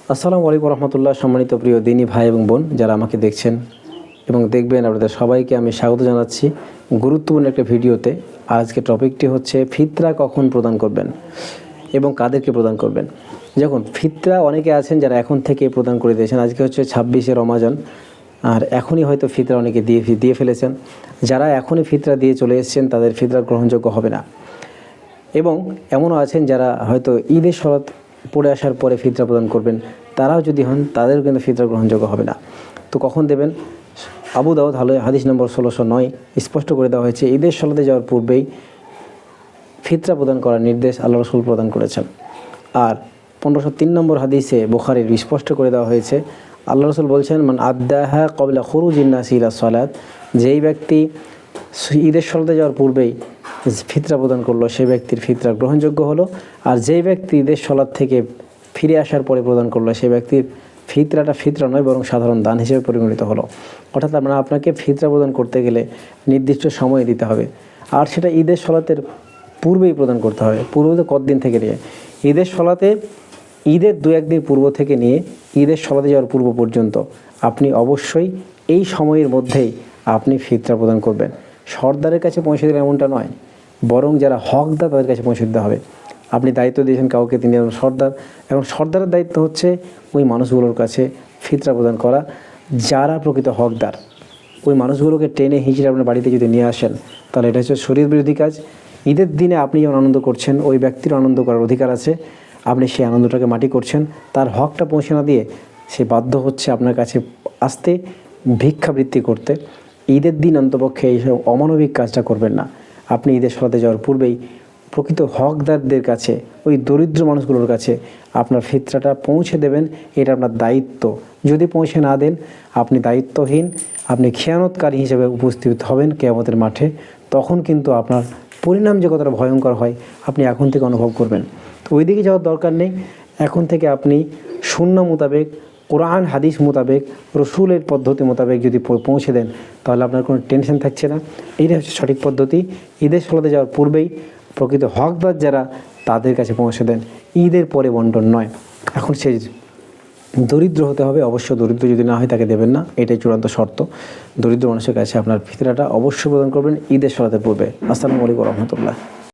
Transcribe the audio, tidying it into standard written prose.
আসসালামু আলাইকুম রহমতুল্লাহ। সম্মানিত প্রিয় দিনী ভাই এবং বোন যারা আমাকে দেখছেন এবং দেখবেন, আপনাদের সবাইকে আমি স্বাগত জানাচ্ছি গুরুত্বপূর্ণ একটা ভিডিওতে। আজকে টপিকটি হচ্ছে ফিতরা কখন প্রদান করবেন এবং কাদেরকে প্রদান করবেন। যখন ফিতরা অনেকে আছেন যারা এখন থেকে প্রদান করে দিয়েছেন। আজকে হচ্ছে 26শে রমাজান, আর এখনই হয়তো ফিতরা অনেকে দিয়ে ফেলেছেন। যারা এখনই ফিতরা দিয়ে চলে এসেছেন তাদের ফিতরা গ্রহণযোগ্য হবে না। এবং এমনও আছেন যারা হয়তো ঈদের শরৎ পড়ে আসার পরে ফিতরা প্রদান করবেন, তারাও যদি হন তাদেরও কিন্তু ফিতরা গ্রহণযোগ্য হবে না। তো কখন দেবেন? আবু দাউদ হাদিস নম্বর 1609 স্পষ্ট করে দেওয়া হয়েছে, ঈদের সলাতে যাওয়ার পূর্বেই ফিতরা প্রদান করার নির্দেশ আল্লাহ রসুল প্রদান করেছেন। আর 1503 নম্বর হাদিসে বুখারীর স্পষ্ট করে দেওয়া হয়েছে, আল্লাহ রসুল বলছেন, মান আদ্দাহা ক্বাবলা খুরুজিন নাসি ইলা সালাত, যেই ব্যক্তি ঈদের সলাতে যাওয়ার পূর্বেই ফিতরা প্রদান করলো সেই ব্যক্তির ফিতরা গ্রহণযোগ্য হলো। আর যেই ব্যক্তি ঈদের সলাত থেকে ফিরে আসার পরে প্রদান করলো সেই ব্যক্তির ফিতরাটা ফিতরা নয় বরং সাধারণ দান হিসেবে পরিগণিত হলো। অর্থাৎ আপনাকে ফিতরা প্রদান করতে গেলে নির্দিষ্ট সময় দিতে হবে, আর সেটা ঈদের সলাতের পূর্বেই প্রদান করতে হবে। পূর্বতে কতদিন থেকে নিয়ে ঈদের সলাতে, ঈদের 2-1 দিন পূর্ব থেকে নিয়ে ঈদের সলাতে যাওয়ার পূর্ব পর্যন্ত আপনি অবশ্যই এই সময়ের মধ্যেই আপনি ফিতরা প্রদান করবেন। সর্দারের কাছে পৌঁছে দিলে এমনটা নয়, বরং যারা হকদার তাদের কাছে পৌঁছে দিতে হবে। আপনি দায়িত্ব দিয়েছেন কাউকে, তিনি সর্দার, এবং সর্দারের দায়িত্ব হচ্ছে ওই মানুষগুলোর কাছে ফিতরা প্রদান করা যারা প্রকৃত হকদার। ওই মানুষগুলোকে টেনে হিঁচড়ে আপনার বাড়িতে যদি নিয়ে আসেন তাহলে এটা হচ্ছে শরীয়ত বিরোধী কাজ। ঈদের দিনে আপনি যেমন আনন্দ করছেন, ওই ব্যক্তির আনন্দ করার অধিকার আছে। আপনি সেই আনন্দটাকে মাটি করছেন, তার হকটা পৌঁছে না দিয়ে সে বাধ্য হচ্ছে আপনার কাছে আসতে, ভিক্ষাবৃত্তি করতে। ঈদের দিন অন্তপক্ষে এইসব অমানবিক কাজটা করবেন না। আপনি ঈদের সলাতে যাওয়ার পূর্বেই প্রকৃত হকদারদের কাছে, ওই দরিদ্র মানুষগুলোর কাছে আপনার ফিতরাটা পৌঁছে দেবেন। এটা আপনার দায়িত্ব। যদি পৌঁছে না দেন আপনি দায়িত্বহীন, আপনি খেয়ানতকারী হিসেবে উপস্থিত হবেন কিয়ামতের মাঠে। তখন কিন্তু আপনার পরিণাম যে কতটা ভয়ঙ্কর হয় আপনি এখন থেকে অনুভব করবেন। তো ওই দিকে যাওয়ার দরকার নেই। এখন থেকে আপনি সুন্নাহ মোতাবেক, কোরআন হাদিস মোতাবেক, রসুলের পদ্ধতি মোতাবেক যদি পৌঁছে দেন তাহলে আপনার কোনো টেনশন থাকছে না। এইটা হচ্ছে সঠিক পদ্ধতি। ঈদের সলাতে যাওয়ার পূর্বেই প্রকৃত হকদার যারা তাদের কাছে পৌঁছে দেন, ঈদের পরে বন্টন নয়। এখন সেই দরিদ্র হতে হবে, অবশ্য দরিদ্র যদি না হয় তাকে দেবেন না, এটাই চূড়ান্ত শর্ত। দরিদ্র মানুষের কাছে আপনার ফিতরাটা অবশ্যই প্রদান করবেন ঈদের সলাতের পূর্বে। আসসালামু আলাইকুম রহমতুল্লাহ।